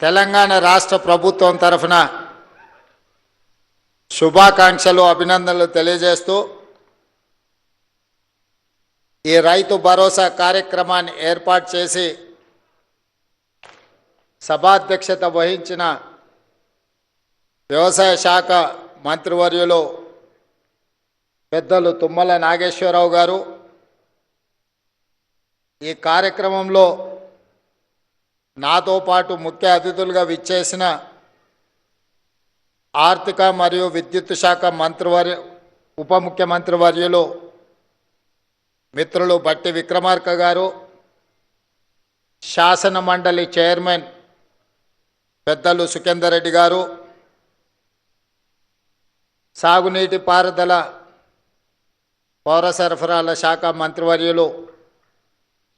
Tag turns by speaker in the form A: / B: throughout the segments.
A: తెలంగాణ రాష్ట్ర ప్రభుత్వం తరఫున శుభాకాంక్షలు అభినందనలు తెలియజేస్తూ ఈ రైతు భరోసా కార్యక్రమాన్ని ఏర్పాటు చేసి సభాధ్యక్షత వహించిన వ్యవసాయ శాఖ మంత్రివర్యులు పెద్దలు తుమ్మల నాగేశ్వరరావు గారు, ఈ కార్యక్రమంలో నాతో పాటు ముఖ్య అతిథులుగా విచ్చేసిన ఆర్థిక మరియు విద్యుత్ శాఖ ఉప ముఖ్యమంత్రి వర్యులు మిత్రులు బట్టి విక్రమార్క గారు, శాసన మండలి చైర్మన్ పెద్దలు సుఖేందర్ రెడ్డి గారు, సాగునీటి పారుదల పౌర సరఫరాల శాఖ మంత్రివర్యులు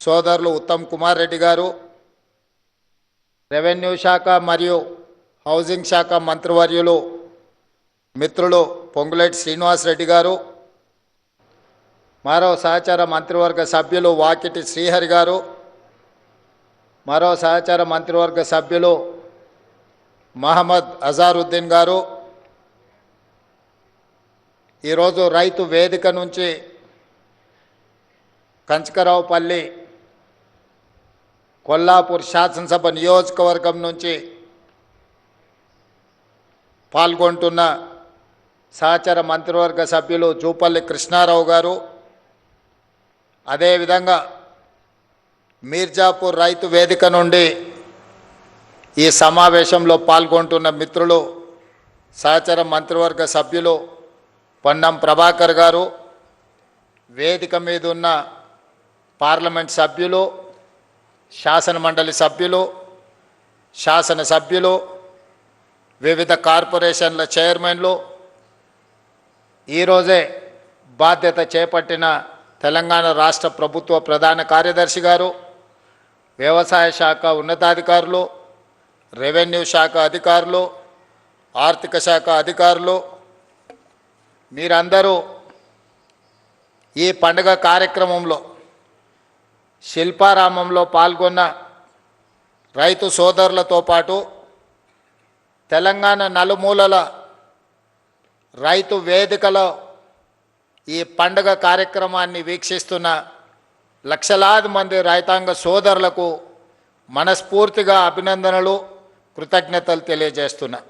A: సోదరులు ఉత్తమ్ కుమార్ రెడ్డి గారు, రెవెన్యూ శాఖ మరియు హౌసింగ్ శాఖ మంత్రివర్యులు మిత్రులు పొంగులేటి శ్రీనివాస్ రెడ్డి గారు, మరో సహచార మంత్రివర్గ సభ్యులు వాకిటి శ్రీహరి గారు, మరో సహచార మంత్రివర్గ సభ్యులు మహమ్మద్ అజారుద్దీన్ గారు, ఈరోజు రైతు వేదిక నుంచి కంచకరావుపల్లి కొల్లాపూర్ శాసనసభ నియోజకవర్గం నుంచి పాల్గొంటున్న సహచర మంత్రివర్గ సభ్యులు జూపల్లి కృష్ణారావు గారు, అదేవిధంగా మీర్జాపూర్ రైతు వేదిక నుండి ఈ సమావేశంలో పాల్గొంటున్న మిత్రులు సహచర మంత్రివర్గ సభ్యులు పొన్నం ప్రభాకర్ గారు, వేదిక మీద ఉన్న పార్లమెంట్ సభ్యులు, శాసన మండలి సభ్యులు, శాసనసభ్యులు, వివిధ కార్పొరేషన్ల చైర్మన్లు, ఈరోజే బాధ్యత చేపట్టిన తెలంగాణ రాష్ట్ర ప్రభుత్వ ప్రధాన కార్యదర్శి గారు, వ్యవసాయ శాఖ ఉన్నతాధికారులు, రెవెన్యూ శాఖ అధికారులు, ఆర్థిక శాఖ అధికారులు, మీరందరూ ఈ పండుగ కార్యక్రమంలో శిల్పారామంలో పాల్గొన్న రైతు సోదరులతో పాటు తెలంగాణ నలుమూలల రైతు వేదికలో ఈ పండుగ కార్యక్రమాన్ని వీక్షిస్తున్న లక్షలాది మంది రైతాంగ సోదరులకు మనస్ఫూర్తిగా అభినందనలు, కృతజ్ఞతలు తెలియజేస్తున్నా.